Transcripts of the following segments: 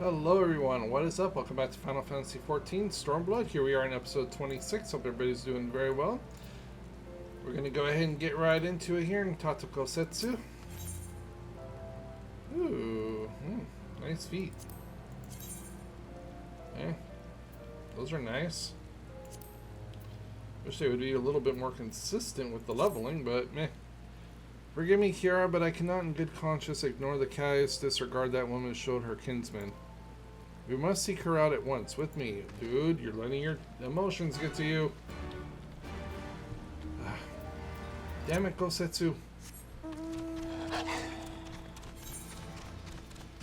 Hello everyone, what is up? Welcome back to Final Fantasy XIV Stormblood. Here we are in episode 26. Hope everybody's doing very well. We're going to go ahead and get right into it here in Tatoko Setsu. Ooh, nice feet. Eh, those are nice. Wish they would be a little bit more consistent with the leveling, but meh. Forgive me, Kiara, but I cannot in good conscience ignore the callous disregard that woman showed her kinsman. We must seek her out at once, with me. Dude, you're letting your emotions get to you. Damn it, Gosetsu.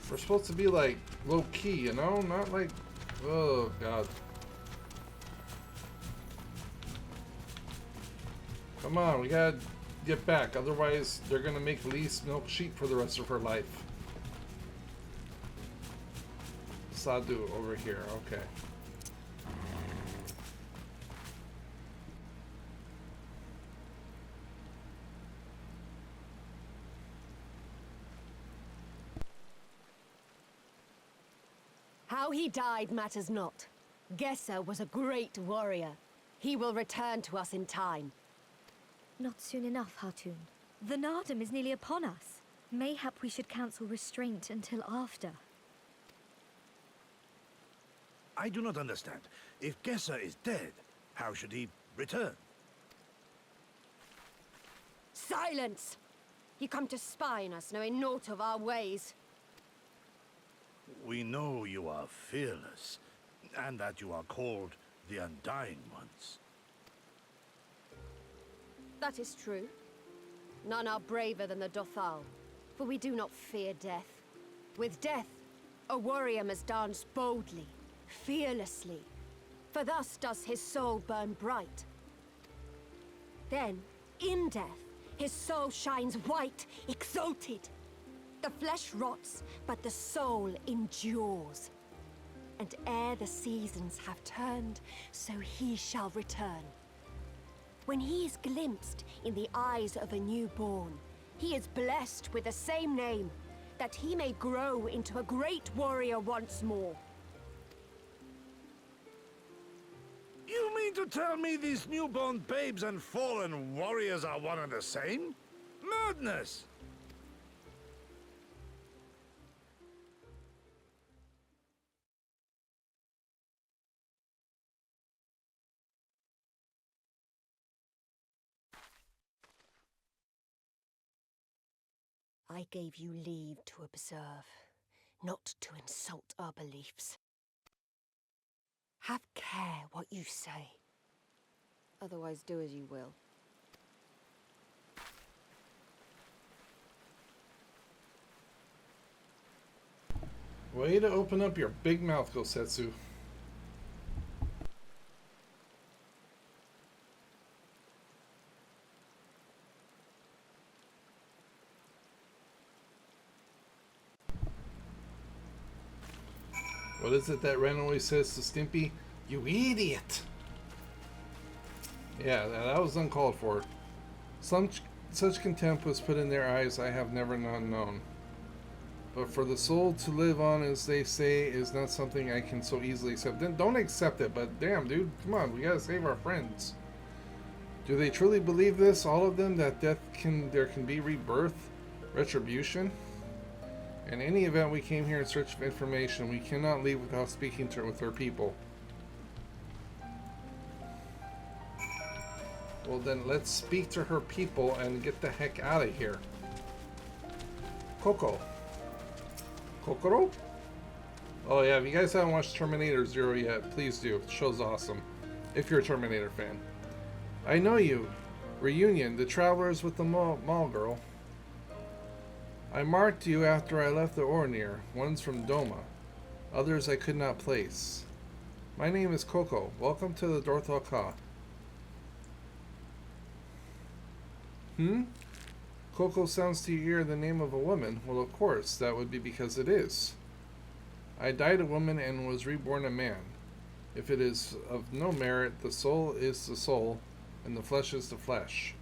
We're supposed to be like low-key, you know? Not like... Oh, God. Come on, we gotta get back. Otherwise, they're gonna make Lise milk sheep for the rest of her life. Sadu over here, okay. How he died matters not. Gessa was a great warrior. He will return to us in time. Not soon enough, Hartoon. The Nardum is nearly upon us. Mayhap we should counsel restraint until after. I do not understand. If Gessa is dead, how should he return? Silence! You come to spy on us, knowing naught of our ways. We know you are fearless, and that you are called the Undying Ones. That is true. None are braver than the Dothal, for we do not fear death. With death, a warrior must dance boldly, fearlessly, for thus does his soul burn bright. Then, in death, his soul shines white, exalted. The flesh rots, but the soul endures. And ere the seasons have turned, so he shall return. When he is glimpsed in the eyes of a newborn, he is blessed with the same name, that he may grow into a great warrior once more. You mean to tell me these newborn babes and fallen warriors are one and the same? Madness! I gave you leave to observe, not to insult our beliefs. Have care what you say. Otherwise, do as you will. Way to open up your big mouth, Gosetsu. What is it that Ren always says to Stimpy? You idiot! Yeah, that was uncalled for. Such contempt was put in their eyes I have never known. But for the soul to live on, as they say, is not something I can so easily accept. Then don't accept it, but damn, dude, come on, we gotta save our friends. Do they truly believe this, all of them, that there can be rebirth, retribution? In any event, we came here in search of information. We cannot leave without speaking with her people. Well then, let's speak to her people and get the heck out of here. Coco. Kokoro? Oh yeah, if you guys haven't watched Terminator Zero yet, please do. The show's awesome. If you're a Terminator fan. I know you. Reunion, the travelers with the mall girl. I marked you after I left the Ornir. One's from Doma. Others I could not place. My name is Coco. Welcome to the Dorthal Ka. Coco sounds to your ear the name of a woman. Well, of course, that would be because it is. I died a woman and was reborn a man. If it is of no merit, the soul is the soul, and the flesh is the flesh.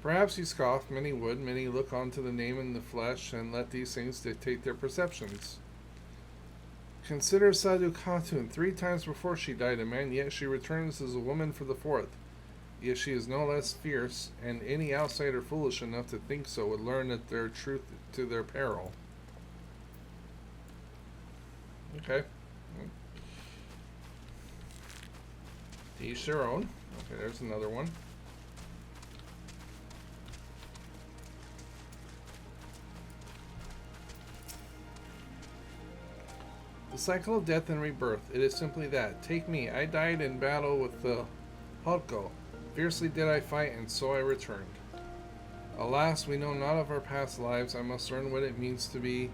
Perhaps you scoff, many would, many look onto the name in the flesh and let these things dictate their perceptions. Consider Sadhu Khatun. 3 times before she died a man, yet she returns as a woman for the 4th. Yet she is no less fierce, and any outsider foolish enough to think so would learn that their truth to their peril. Okay. To each their own. Okay, there's another one. The cycle of death and rebirth. It is simply that. Take me. I died in battle with the Hodko. Fiercely did I fight, and so I returned. Alas, we know not of our past lives. I must learn what it means to be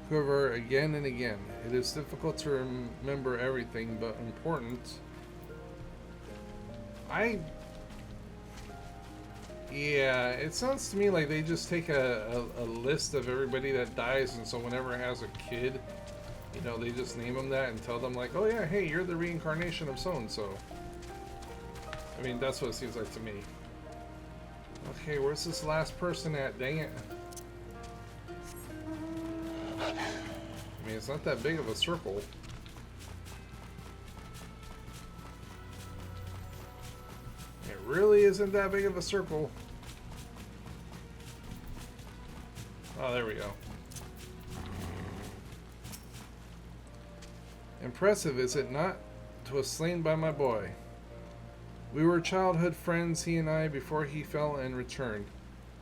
quiver again and again. It is difficult to remember everything, but important. Yeah, it sounds to me like they just take a list of everybody that dies, and so whenever it has a kid, you know, they just name them that and tell them like, oh yeah, hey, you're the reincarnation of so-and-so. I mean, that's what it seems like to me. Okay, where's this last person at? Dang it. I mean, it's not that big of a circle. It really isn't that big of a circle. Oh, there we go. Impressive, is it not? 'Twas slain by my boy. We were childhood friends, he and I, before he fell and returned.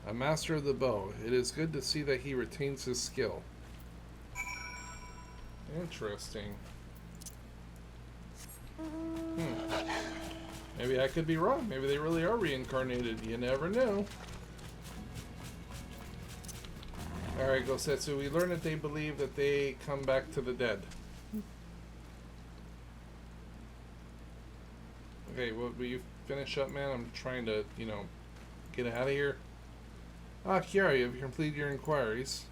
A master of the bow. It is good to see that he retains his skill. Interesting. Maybe I could be wrong. Maybe they really are reincarnated. You never know. Alright, Gosetsu. We learn that they believe that they come back to the dead. Okay, well, will you finish up, man? I'm trying to, you know, get out of here. Ah, Kiara, have you completed your inquiries?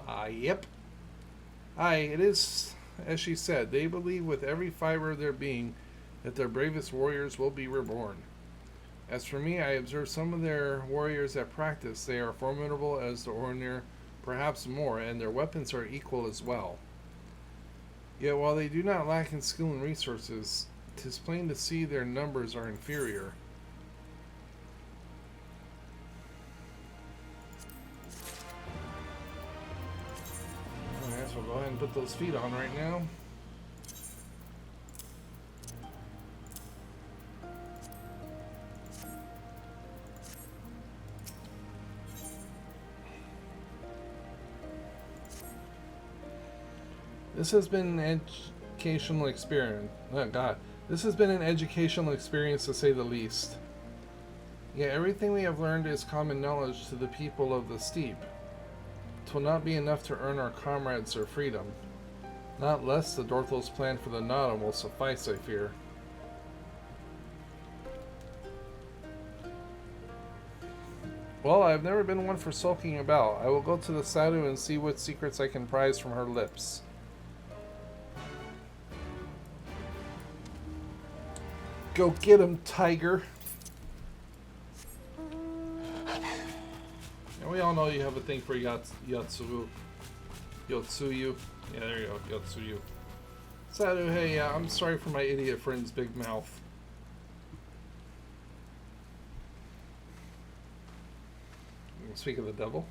Yep. Aye, it is, as she said, they believe with every fiber of their being that their bravest warriors will be reborn. As for me, I observe some of their warriors at practice. They are formidable as the ordinary, perhaps more, and their weapons are equal as well. Yet while they do not lack in skill and resources, 'tis plain to see their numbers are inferior. Alright, so we'll go ahead and put those feet on right now. This has been an educational experience. Oh God. This has been an educational experience to say the least. Yet everything we have learned is common knowledge to the people of the steep. 'Twill not be enough to earn our comrades their freedom. Not less the Dorthel's plan for the Nada will suffice, I fear. Well, I've never been one for sulking about. I will go to the Sadhu and see what secrets I can prize from her lips. Go get him, tiger. And we all know you have a thing for Yotsuyu. Yeah, there you go, Yotsuyu. Sadhu, hey, I'm sorry for my idiot friend's big mouth. Speak of the devil.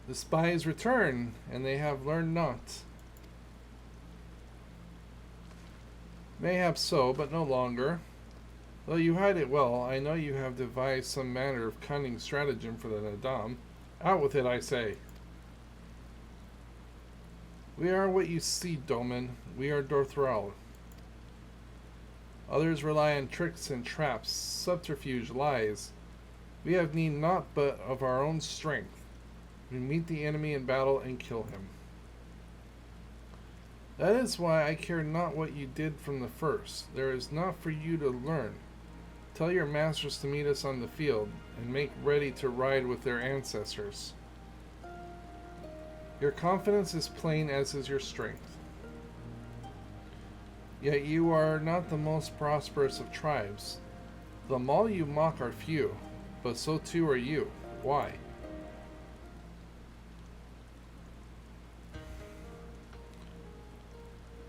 The spies return, and they have learned naught. Mayhap so, but no longer. Though you hide it well, I know you have devised some manner of cunning stratagem for the Nadam. Out with it, I say. We are what you see, Doman. We are Dorthral. Others rely on tricks and traps, subterfuge, lies. We have need naught but of our own strength. We meet the enemy in battle and kill him. That is why I care not what you did from the first. There is naught for you to learn. Tell your masters to meet us on the field, and make ready to ride with their ancestors. Your confidence is plain, as is your strength. Yet you are not the most prosperous of tribes. The Maul you mock are few, but so too are you. Why?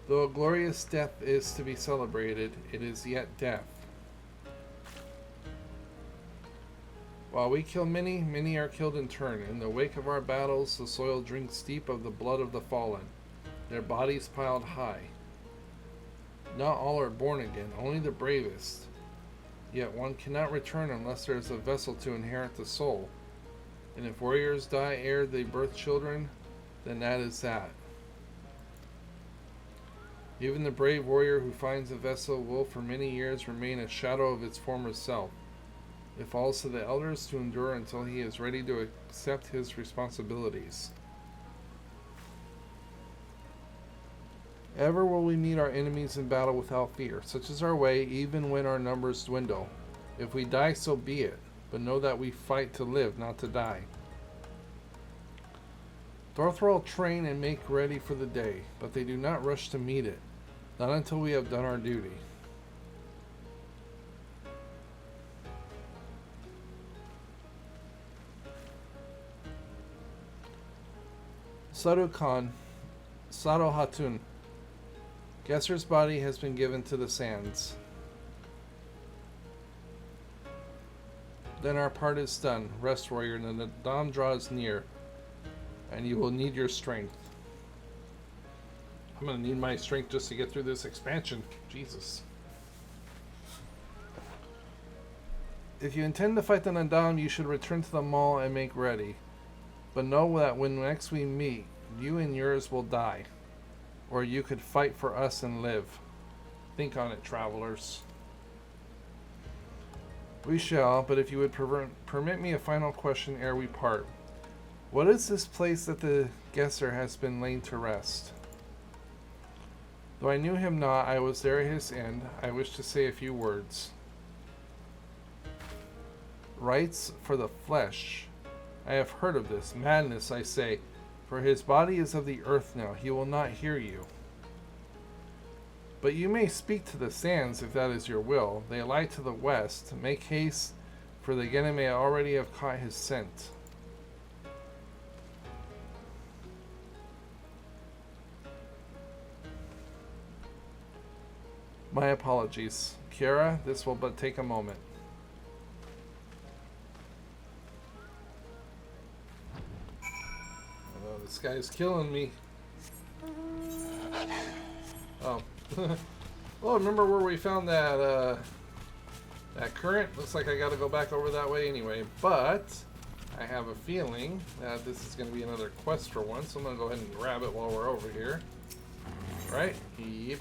Though a glorious death is to be celebrated, it is yet death. While we kill many, many are killed in turn. In the wake of our battles, the soil drinks deep of the blood of the fallen, their bodies piled high. Not all are born again, only the bravest. Yet one cannot return unless there is a vessel to inherit the soul. And if warriors die ere they birth children, then that is that. Even the brave warrior who finds a vessel will for many years remain a shadow of its former self. It falls to the elders to endure until he is ready to accept his responsibilities. Ever will we meet our enemies in battle without fear. Such is our way, even when our numbers dwindle. If we die, so be it, but know that we fight to live, not to die. Dorthrol train and make ready for the day, but they do not rush to meet it, not until we have done our duty. Saru Khan, Sado Hatun. Gesser's body has been given to the sands. Then our part is done. Rest, warrior, and the dawn draws near, and you will need your strength. I'm going to need my strength just to get through this expansion. Jesus. If you intend to fight the Nadam, you should return to the mall and make ready. But know that when next we meet, you and yours will die. Or you could fight for us and live. Think on it, travelers. We shall, but if you would permit me a final question ere we part. What is this place that the Gesser has been laid to rest? Though I knew him not, I was there at his end. I wish to say a few words. Rites for the flesh. I have heard of this. Madness, I say. For his body is of the earth now. He will not hear you. But you may speak to the sands if that is your will. They lie to the west. Make haste, for the Gene may already have caught his scent. My apologies. Kiara, this will but take a moment. Oh, this guy's killing me. Oh. Well, remember where we found that that current? Looks like I gotta go back over that way anyway, but I have a feeling that this is gonna be another quest for once, so I'm gonna go ahead and grab it while we're over here. Right? Yep.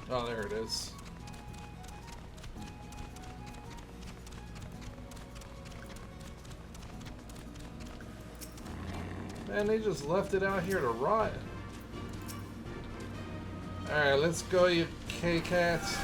Oh, there it is. Man, they just left it out here to rot. Alright, let's go, you K-Cats.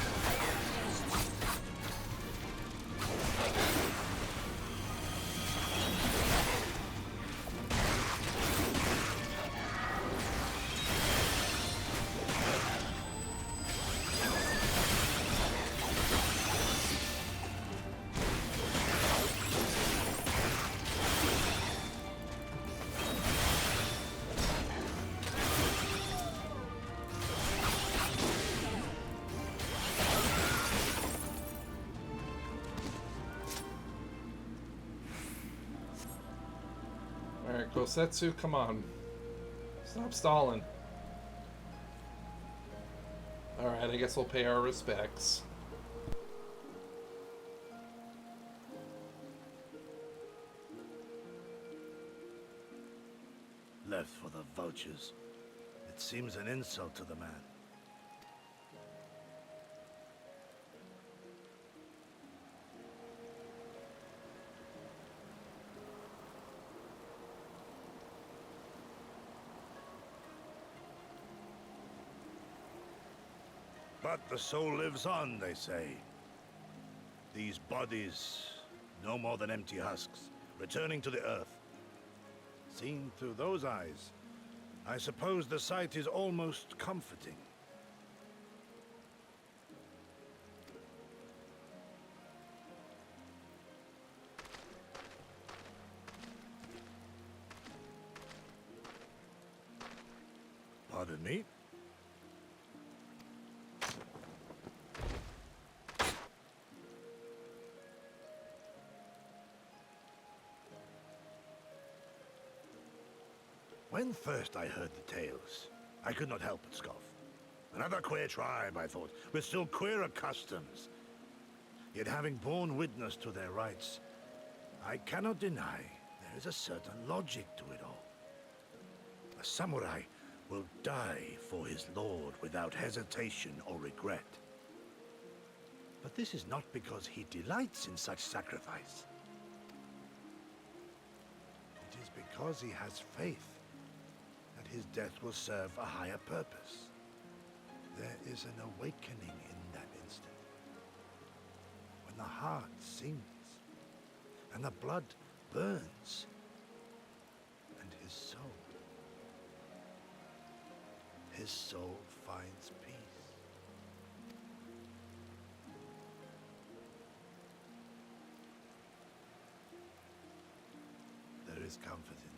Alright, Kosetsu, come on. Stop stalling. Alright, I guess we'll pay our respects. Left for the vultures. It seems an insult to the man. But the soul lives on, they say. These bodies, no more than empty husks, returning to the earth. Seen through those eyes, I suppose the sight is almost comforting. Pardon me? When first I heard the tales, I could not help but scoff. Another queer tribe, I thought, with still queerer customs. Yet having borne witness to their rites, I cannot deny there is a certain logic to it all. A samurai will die for his lord without hesitation or regret. But this is not because he delights in such sacrifice. It is because he has faith that his death will serve a higher purpose. There is an awakening in that instant, when the heart sings and the blood burns, and his soul finds peace. There is comfort in that.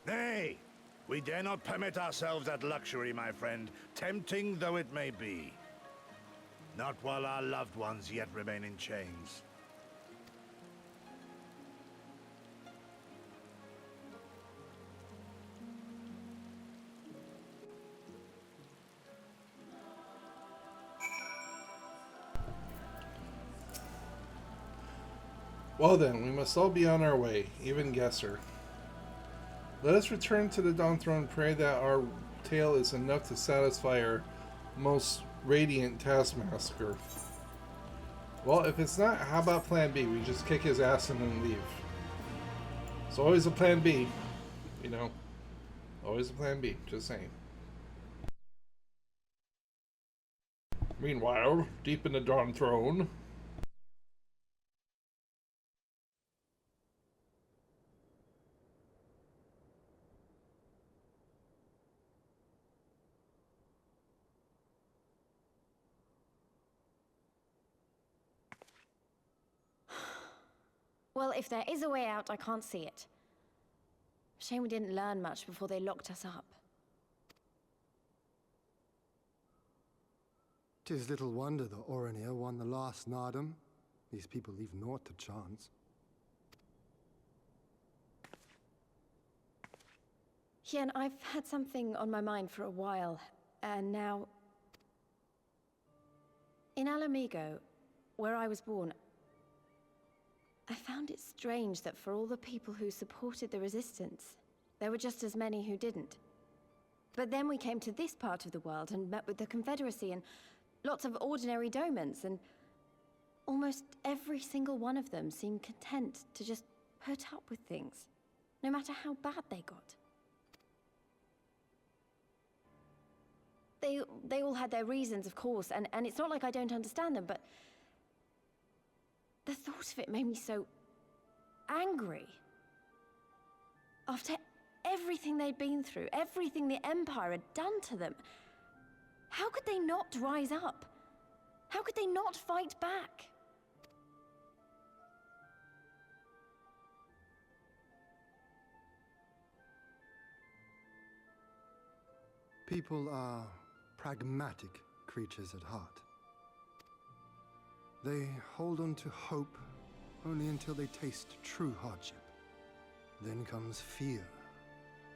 Nay, we dare not permit ourselves that luxury, my friend, tempting though it may be. Not while our loved ones yet remain in chains. Well then, we must all be on our way, even Gesser. Let us return to the Dawn Throne and pray that our tale is enough to satisfy our most radiant taskmaster. Well, if it's not, how about plan B? We just kick his ass and then leave. It's always a plan B, you know. Always a plan B, just saying. Meanwhile, deep in the Dawn Throne... Well, if there is a way out, I can't see it. Shame we didn't learn much before they locked us up. 'Tis little wonder the Oranir won the last Nardum. These people leave naught to chance. Hien, I've had something on my mind for a while, and now... In Alamigo, where I was born, I found it strange that for all the people who supported the resistance, there were just as many who didn't. But then we came to this part of the world and met with the Confederacy and lots of ordinary domans, and almost every single one of them seemed content to just put up with things, no matter how bad they got. They all had their reasons, of course, and it's not like I don't understand them, but the thought of it made me so angry. After everything they'd been through, everything the Empire had done to them, how could they not rise up? How could they not fight back? People are pragmatic creatures at heart. They hold on to hope only until they taste true hardship. Then comes fear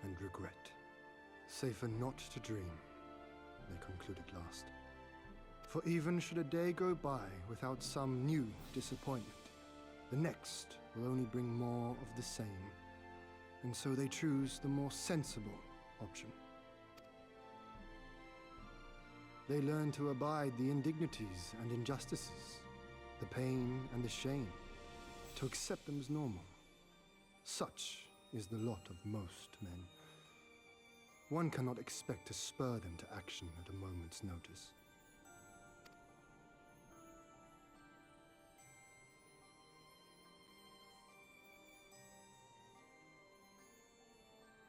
and regret. Safer not to dream they concluded last. For even should a day go by without some new disappointment, the next will only bring more of the same, and so they choose the more sensible option. They learn to abide the indignities and injustices, the pain and the shame, to accept them as normal. Such is the lot of most men. One cannot expect to spur them to action at a moment's notice.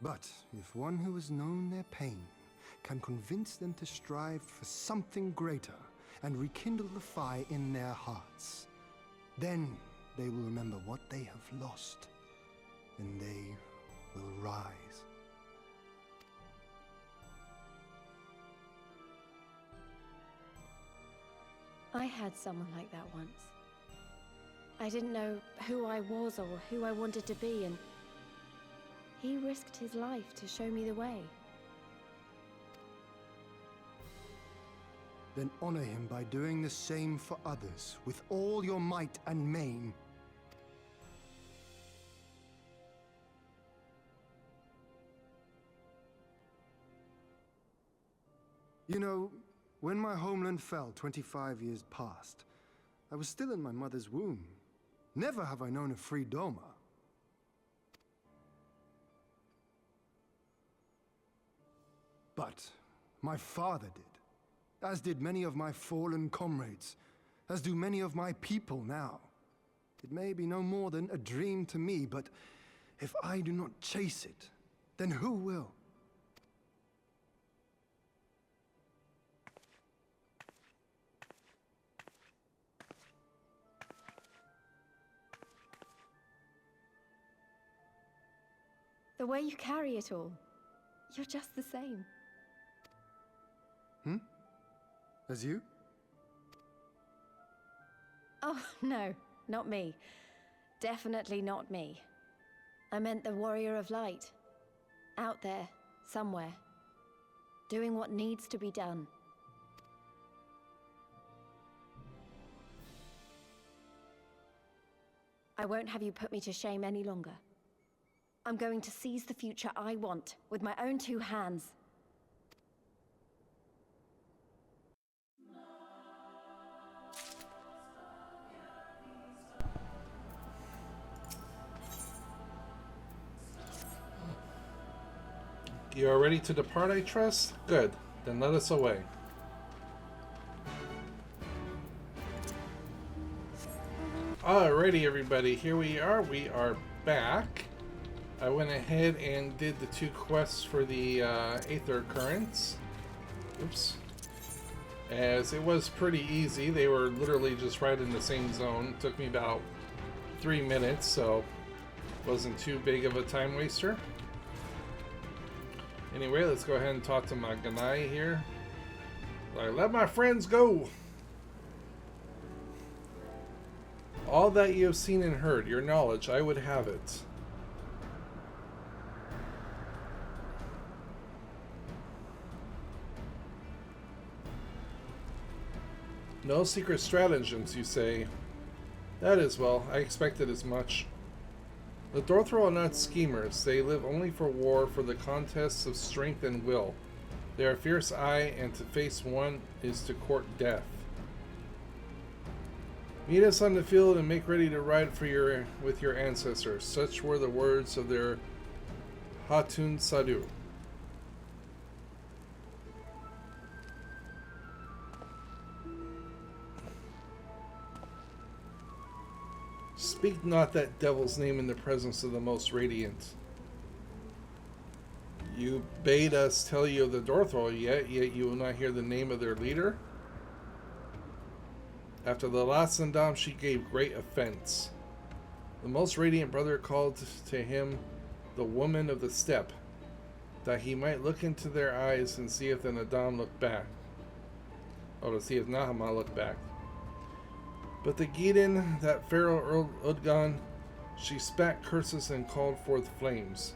But if one who has known their pain can convince them to strive for something greater and rekindle the fire in their hearts, then they will remember what they have lost, and they will rise. I had someone like that once. I didn't know who I was or who I wanted to be, and he risked his life to show me the way. Then honor him by doing the same for others with all your might and main. You know, when my homeland fell 25 years past, I was still in my mother's womb. Never have I known a free Doma. But my father did, as did many of my fallen comrades, as do many of my people now. It may be no more than a dream to me, but if I do not chase it, then who will? The way you carry it all, you're just the same. As you? Oh, no, not me. Definitely not me. I meant the warrior of light. Out there, somewhere. Doing what needs to be done. I won't have you put me to shame any longer. I'm going to seize the future I want, with my own two hands. You are ready to depart, I trust? Good. Then let us away. Alrighty, everybody. Here we are. We are back. I went ahead and did the 2 quests for the Aether Currents. Oops. As it was pretty easy. They were literally just right in the same zone. It took me about 3 minutes, so it wasn't too big of a time waster. Anyway, let's go ahead and talk to my Ganai here. Like, let my friends go! All that you have seen and heard, your knowledge, I would have it. No secret stratagems, you say? That is well, I expected as much. The Dorthro are not schemers. They live only for war, for the contests of strength and will. They are fierce eye, and to face one is to court death. Meet us on the field and make ready to ride for with your ancestors. Such were the words of their Hatun Sadu. Speak not that devil's name in the presence of the most radiant. You bade us tell you of the Dorthol, yet you will not hear the name of their leader? After the last Sandam, she gave great offense. The most radiant brother called to him the woman of the steppe, that he might look into their eyes and see if the Nadam looked back. Oh, to see if Nahama looked back. But the Gideon, that Pharaoh Udgan, she spat curses and called forth flames.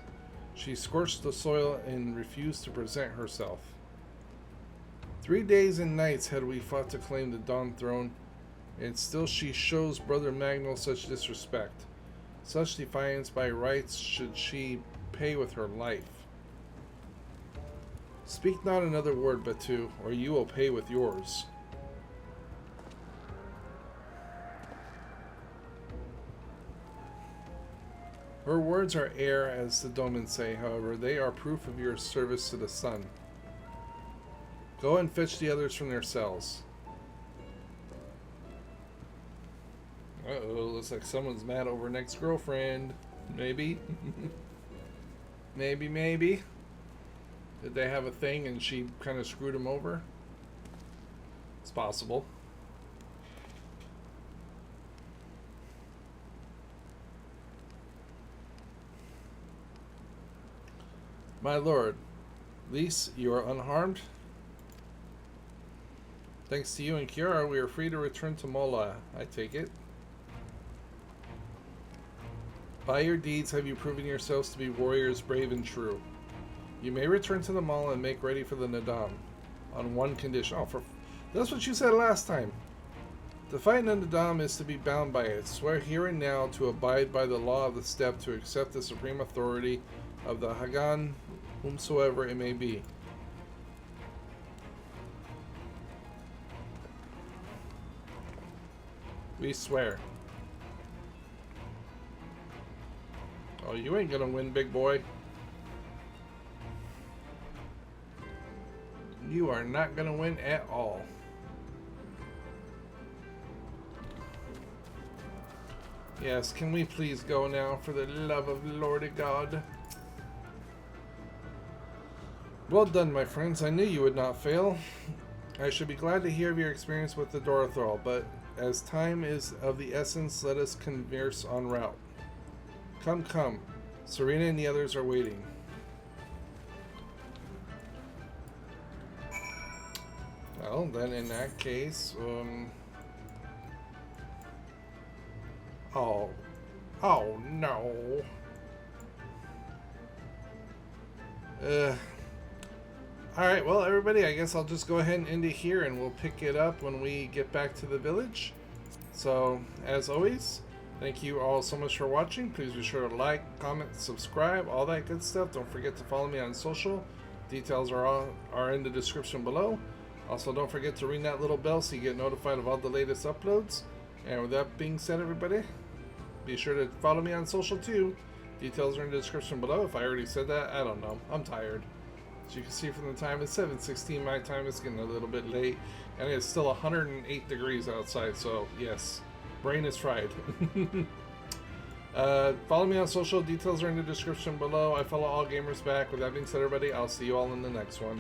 She scorched the soil and refused to present herself. 3 days and nights had we fought to claim the Dawn Throne, and still she shows Brother Magnol such disrespect. Such defiance by rights should she pay with her life. Speak not another word, Batu, or you will pay with yours. Her words are air, as the Domans say, however, they are proof of your service to the sun. Go and fetch the others from their cells. Uh-oh, looks like someone's mad over an ex-girlfriend. Maybe. Maybe. Did they have a thing and she kind of screwed him over? It's possible. My lord, Lys, you are unharmed? Thanks to you and Kiara, we are free to return to Mola, I take it. By your deeds have you proven yourselves to be warriors brave and true. You may return to the mall and make ready for the Nadam. On one condition. Oh, that's what you said last time. To fight in the Nadam is to be bound by it. Swear here and now to abide by the law of the steppe, to accept the supreme authority of the Hagan, whomsoever it may be. We swear. Oh, you ain't gonna win, big boy. You are not gonna win at all. Yes, can we please go now, for the love of Lord God? Well done, my friends. I knew you would not fail. I should be glad to hear of your experience with the Dorothral, but as time is of the essence, let us converse en route. Come. Serena and the others are waiting. Well, then in that case, Oh no. Alright, well everybody, I guess I'll just go ahead and end it here and we'll pick it up when we get back to the village. So, as always, thank you all so much for watching. Please be sure to like, comment, subscribe, all that good stuff. Don't forget to follow me on social. Details are in the description below. Also, don't forget to ring that little bell so you get notified of all the latest uploads. And with that being said, everybody, be sure to follow me on social too. Details are in the description below. If I already said that, I don't know. I'm tired. As you can see from the time, it's 7:16 my time. It's getting a little bit late. And it's still 108 degrees outside. So, yes, brain is fried. Follow me on social. Details are in the description below. I follow all gamers back. With that being said, everybody, I'll see you all in the next one.